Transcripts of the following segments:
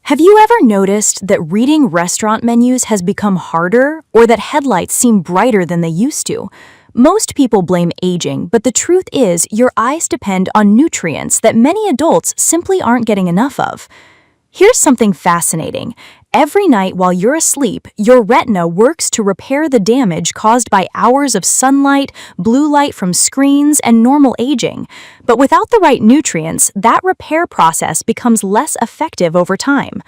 Have you ever noticed that reading restaurant menus has become harder or that headlights seem brighter than they used to? Most people blame aging, but the truth is your eyes depend on nutrients that many adults simply aren't getting enough of. Here's something fascinating. Every night while you're asleep, your retina works to repair the damage caused by hours of sunlight, blue light from screens, and normal aging. But without the right nutrients, that repair process becomes less effective over time.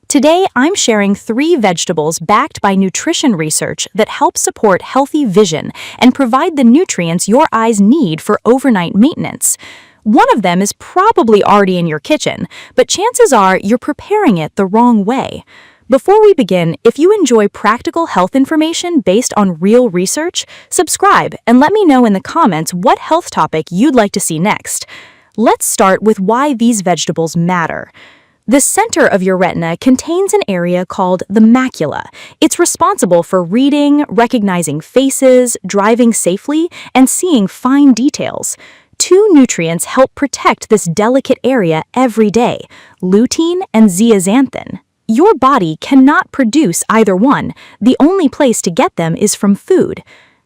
Today, I'm sharing 3 vegetables backed by nutrition research that help support healthy vision and provide the nutrients your eyes need for overnight maintenance. One of them is probably already in your kitchen, but chances are you're preparing it the wrong way. Before we begin, if you enjoy practical health information based on real research, subscribe and let me know in the comments what health topic you'd like to see next. Let's start with why these vegetables matter. The center of your retina contains an area called the macula. It's responsible for reading, recognizing faces, driving safely, and seeing fine details. 2 nutrients help protect this delicate area every day: lutein and zeaxanthin. Your body cannot produce either one. The only place to get them is from food.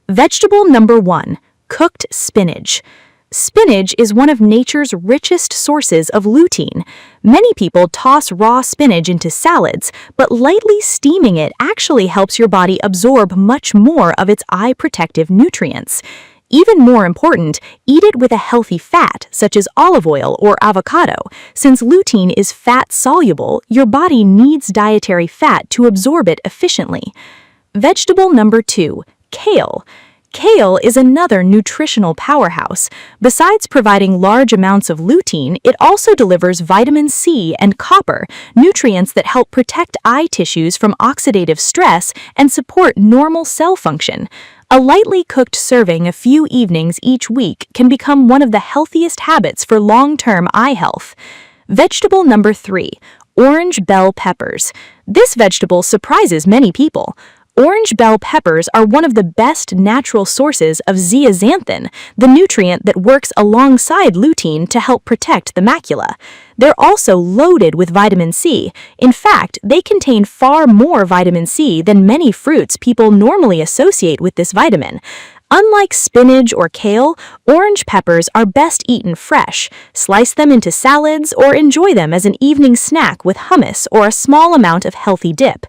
Vegetable number 1, cooked spinach. Spinach is one of nature's richest sources of lutein. Many people toss raw spinach into salads, but lightly steaming it actually helps your body absorb much more of its eye protective nutrients. Even more important, eat it with a healthy fat, such as olive oil or avocado. Since lutein is fat-soluble, your body needs dietary fat to absorb it efficiently. Vegetable number 2, kale. Kale is another nutritional powerhouse. Besides providing large amounts of lutein, it also delivers vitamin C and copper, nutrients that help protect eye tissues from oxidative stress and support normal cell function. A lightly cooked serving a few evenings each week can become one of the healthiest habits for long-term eye health. Vegetable number 3, orange bell peppers. This vegetable surprises many people. Orange bell peppers are one of the best natural sources of zeaxanthin, the nutrient that works alongside lutein to help protect the macula. They're also loaded with vitamin C. In fact, they contain far more vitamin C than many fruits people normally associate with this vitamin. Unlike spinach or kale, orange peppers are best eaten fresh. Slice them into salads or enjoy them as an evening snack with hummus or a small amount of healthy dip.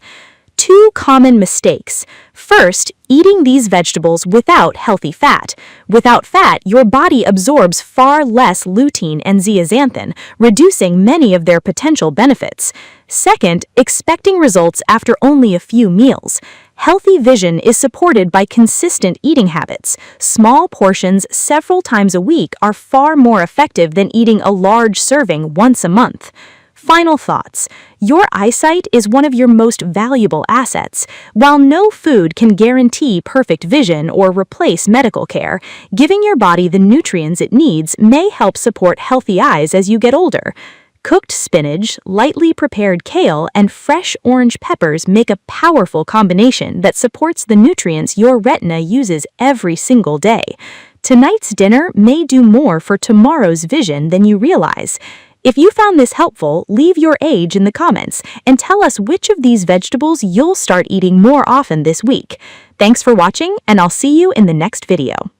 2 common mistakes. First, eating these vegetables without healthy fat. Without fat, your body absorbs far less lutein and zeaxanthin, reducing many of their potential benefits. Second, expecting results after only a few meals. Healthy vision is supported by consistent eating habits. Small portions several times a week are far more effective than eating a large serving once a month. Final thoughts. Your eyesight is one of your most valuable assets. While no food can guarantee perfect vision or replace medical care, giving your body the nutrients it needs may help support healthy eyes as you get older. Cooked spinach, lightly prepared kale, and fresh orange peppers make a powerful combination that supports the nutrients your retina uses every single day. Tonight's dinner may do more for tomorrow's vision than you realize. If you found this helpful, leave your age in the comments and tell us which of these vegetables you'll start eating more often this week. Thanks for watching, and I'll see you in the next video.